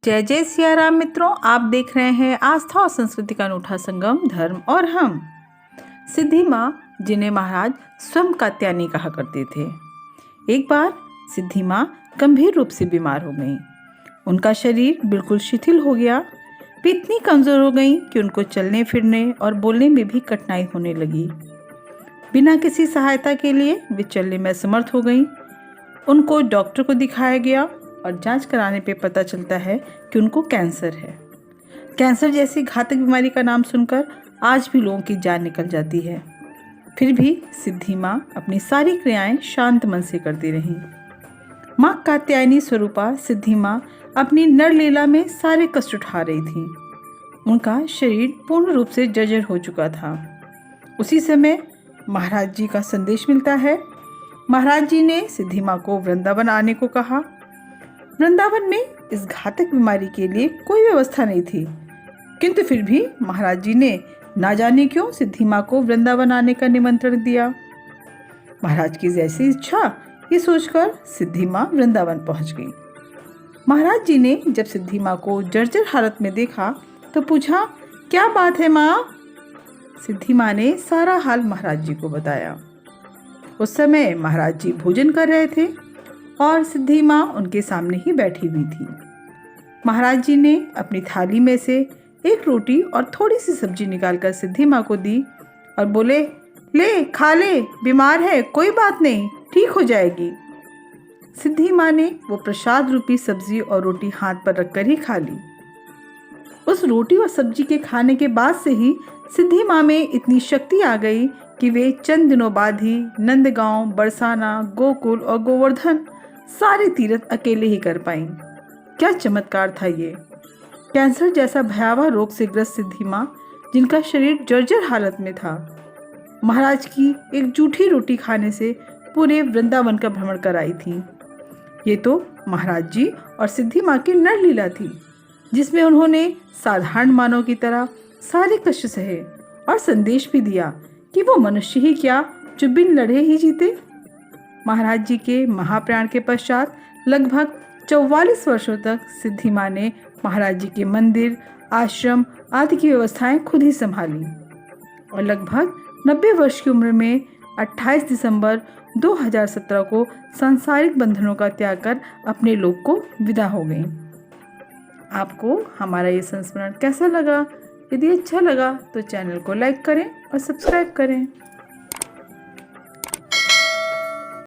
जय जय सिया राम मित्रों, आप देख रहे हैं आस्था और संस्कृति का अनूठा संगम धर्म और हम। सिद्धि माँ, जिन्हें महाराज स्वयं कात्यायनी कहा करते थे, एक बार सिद्धि माँ गंभीर रूप से बीमार हो गईं। उनका शरीर बिल्कुल शिथिल हो गया। वे इतनी कमज़ोर हो गईं कि उनको चलने फिरने और बोलने में भी कठिनाई होने लगी। बिना किसी सहायता के लिए वे चलने में असमर्थ हो गईं। उनको डॉक्टर को दिखाया गया और जांच कराने पे पता चलता है कि उनको कैंसर है। कैंसर जैसी घातक बीमारी का नाम सुनकर आज भी लोगों की जान निकल जाती है। फिर भी सिद्धि माँ अपनी सारी क्रियाएं शांत मन से करती रहीं। माँ कात्यायनी स्वरूपा सिद्धि माँ अपनी नरलीला में सारे कष्ट उठा रही थी। उनका शरीर पूर्ण रूप से जर्जर हो चुका था। उसी समय महाराज जी का संदेश मिलता है। महाराज जी ने सिद्धि माँ को वृंदावन आने को कहा। वृंदावन में इस घातक बीमारी के लिए कोई व्यवस्था नहीं थी, किंतु फिर भी महाराज जी ने ना जाने क्यों सिद्धि माँ को वृंदावन आने का निमंत्रण दिया। महाराज की जैसी इच्छा, ये सोचकर सिद्धि माँ वृंदावन पहुंच गई। महाराज जी ने जब सिद्धि माँ को जर्जर हालत में देखा तो पूछा, क्या बात है माँ? सिद्धि माँ ने सारा हाल महाराज जी को बताया। उस समय महाराज जी भोजन कर रहे थे और सिद्धि माँ उनके सामने ही बैठी हुई थी। महाराज जी ने अपनी थाली में से एक रोटी और थोड़ी सी सब्जी निकालकर सिद्धि माँ को दी और बोले, ले खा ले, बीमार है, कोई बात नहीं, ठीक हो जाएगी। सिद्धि माँ ने वो प्रसाद रूपी सब्जी और रोटी हाथ पर रखकर ही खा ली। उस रोटी और सब्जी के खाने के बाद से ही सिद्धि माँ में इतनी शक्ति आ गई कि वे चंद दिनों बाद ही नंदगांव, बरसाना, गोकुल और गोवर्धन सारे तीर्थ अकेले ही कर पाईं। क्या चमत्कार था ये! कैंसर जैसा भयावह रोग से ग्रस्त सिद्धि माँ, जिनका शरीर जर्जर हालत में था, महाराज की एक जूठी रोटी खाने से पूरे वृंदावन का भ्रमण कर आई थी। ये तो महाराज जी और सिद्धि माँ की नरलीला थी, जिसमें उन्होंने साधारण मानव की तरह सारे कष्ट सहे और संदेश भी दिया कि वो मनुष्य ही क्या, जो बिन लड़े ही जीते। महाराज जी के महाप्रयाण के पश्चात लगभग 44 वर्षों तक सिद्धि माँ ने महाराज जी के मंदिर, आश्रम आदि की व्यवस्थाएं खुद ही संभाली और लगभग 90 वर्ष की उम्र में 28 दिसंबर 2017 को सांसारिक बंधनों का त्याग कर अपने लोक को विदा हो गई। आपको हमारा ये संस्मरण कैसा लगा? यदि अच्छा लगा तो चैनल को लाइक करें और सब्सक्राइब करें।